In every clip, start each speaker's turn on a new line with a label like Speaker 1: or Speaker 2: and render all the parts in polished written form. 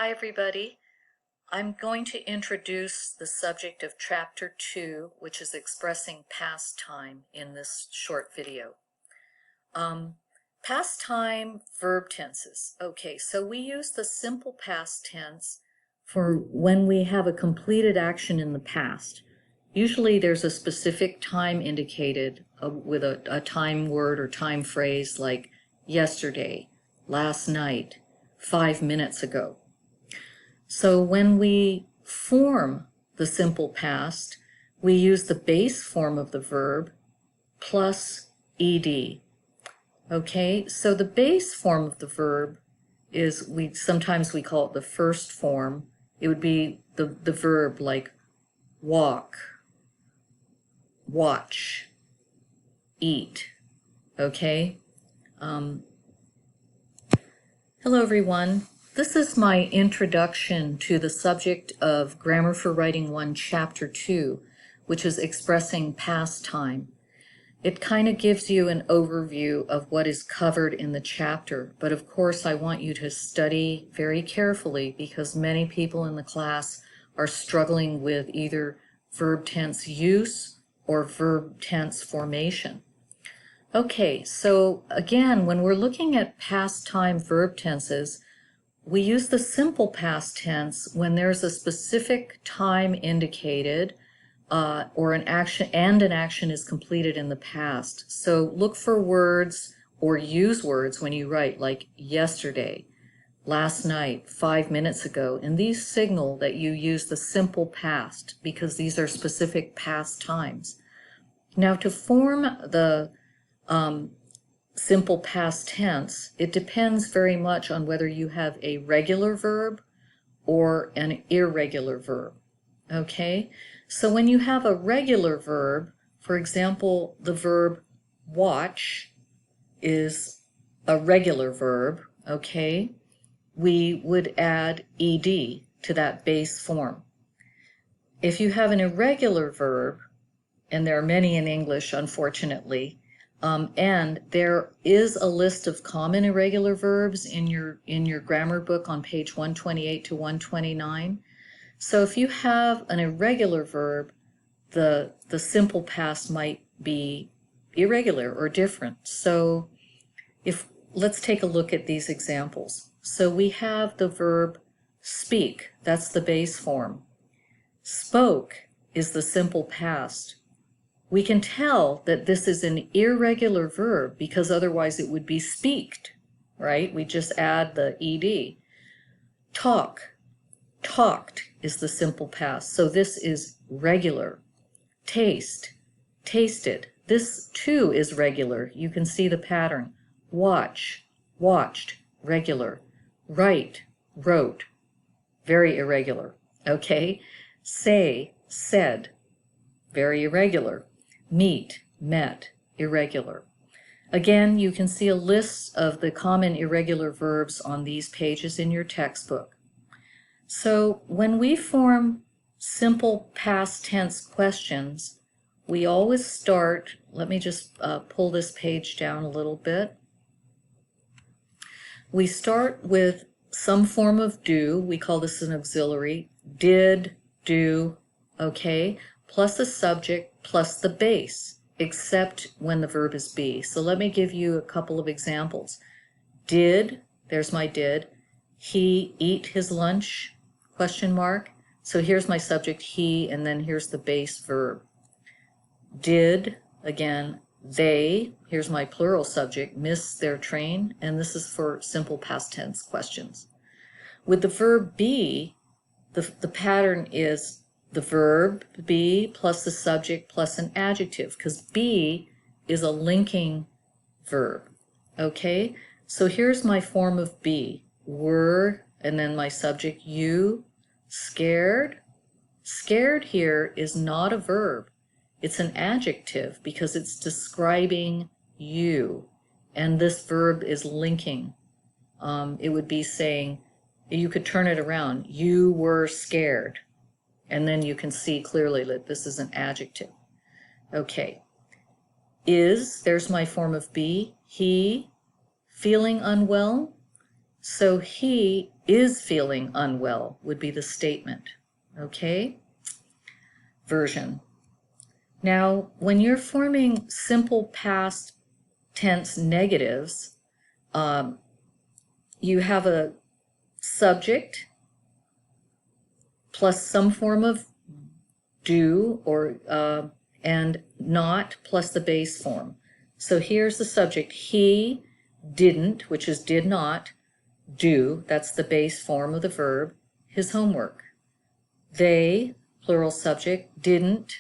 Speaker 1: Hi everybody. I'm going to introduce the subject of Chapter 2, which is expressing past time in this short video. Past time verb tenses. Okay, so we use the simple past tense for when we have a completed action in the past. Usually there's a specific time indicated with a time word or time phrase like yesterday, last night, 5 minutes ago. So when we form the simple past, we use the base form of the verb plus ed. Okay, so the base form of the verb is, sometimes we call it the first form. It would be the verb like walk, watch, eat. Okay? Hello everyone. This is my introduction to the subject of Grammar for Writing 1 Chapter 2, which is expressing past time. It kind of gives you an overview of what is covered in the chapter, but of course I want you to study very carefully because many people in the class are struggling with either verb tense use or verb tense formation. Okay, so again, when we're looking at past time verb tenses, we use the simple past tense when there's a specific time indicated or an action is completed in the past. So look for words or use words when you write like yesterday, last night, 5 minutes ago, and these signal that you use the simple past because these are specific past times. Now to form the simple past tense, it depends very much on whether you have a regular verb or an irregular verb. Okay, so when you have a regular verb, for example, the verb watch is a regular verb, okay, we would add ed to that base form. If you have an irregular verb, and there are many in English, unfortunately, and there is a list of common irregular verbs in your grammar book on page 128 to 129. So if you have an irregular verb, the simple past might be irregular or different. So let's take a look at these examples. So we have the verb speak, that's the base form. Spoke is the simple past. We can tell that this is an irregular verb because otherwise it would be speaked, right? We just add the ed. Talk, talked is the simple past, so this is regular. Taste, tasted, this too is regular. You can see the pattern. Watch, watched, regular. Write, wrote, very irregular. Okay? Say, said, very irregular. Meet, met, irregular. Again, you can see a list of the common irregular verbs on these pages in your textbook. So when we form simple past tense questions, we always start, let me just pull this page down a little bit. We start with some form of do, we call this an auxiliary, did, do, okay, plus a subject, plus the base, except when the verb is be. So let me give you a couple of examples. Did, there's my did, he eat his lunch, question mark. So here's my subject, he, and then here's the base verb. Did, again, they, here's my plural subject, miss their train, and this is for simple past tense questions. With the verb be, the pattern is the verb be plus the subject plus an adjective, because be is a linking verb. Okay, so here's my form of be. Were, and then my subject you. Scared. Scared here is not a verb. It's an adjective because it's describing you, and this verb is linking. It would be saying, you could turn it around. You were scared. And then you can see clearly that this is an adjective. Okay. Is, there's my form of be. He, feeling unwell. So he is feeling unwell would be the statement. Okay? Version. Now, when you're forming simple past tense negatives, you have a subject plus some form of do or and not plus the base form. So here's the subject. He didn't, which is did not, do, that's the base form of the verb, his homework. They, plural subject, didn't,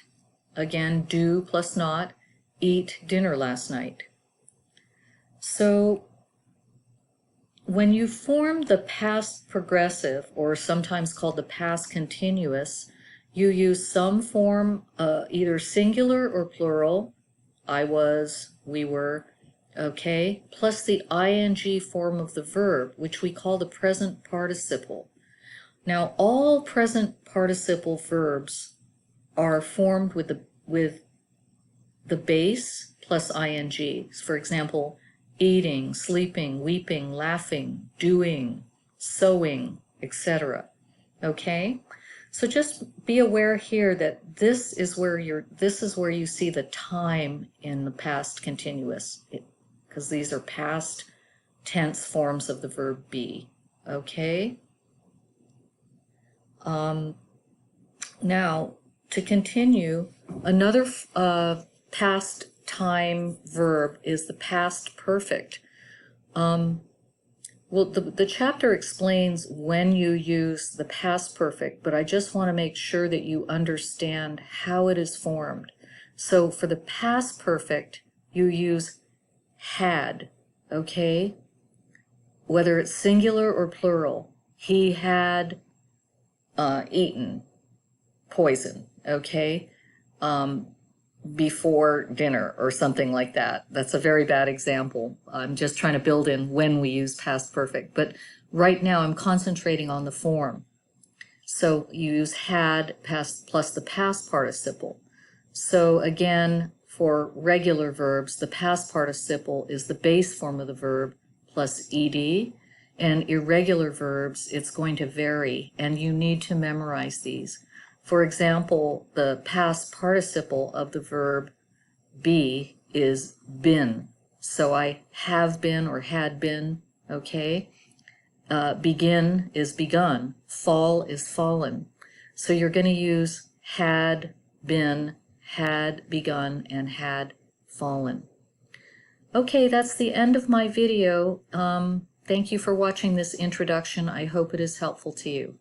Speaker 1: again, do plus not, eat dinner last night. So when you form the past progressive, or sometimes called the past continuous, you use some form, either singular or plural, I was, we were, okay, plus the ing form of the verb, which we call the present participle. Now, all present participle verbs are formed with the base plus ing. For example, eating, sleeping, weeping, laughing, doing, sewing, etc. Okay? So just be aware here that this is where you see the time in the past continuous, because these are past tense forms of the verb be. Okay? Now, to continue, another past time verb is the past perfect. Well, the chapter explains when you use the past perfect, but I just want to make sure that you understand how it is formed. So for the past perfect, you use had, okay? Whether it's singular or plural. He had eaten poison, okay? Before dinner or something like that. That's a very bad example. I'm just trying to build in when we use past perfect. But right now I'm concentrating on the form. So you use had past plus the past participle. So again, for regular verbs, the past participle is the base form of the verb plus ed. And irregular verbs, it's going to vary, and you need to memorize these. For example, the past participle of the verb be is been. So I have been or had been, okay? Begin is begun. Fall is fallen. So you're going to use had been, had begun, and had fallen. Okay, that's the end of my video. Thank you for watching this introduction. I hope it is helpful to you.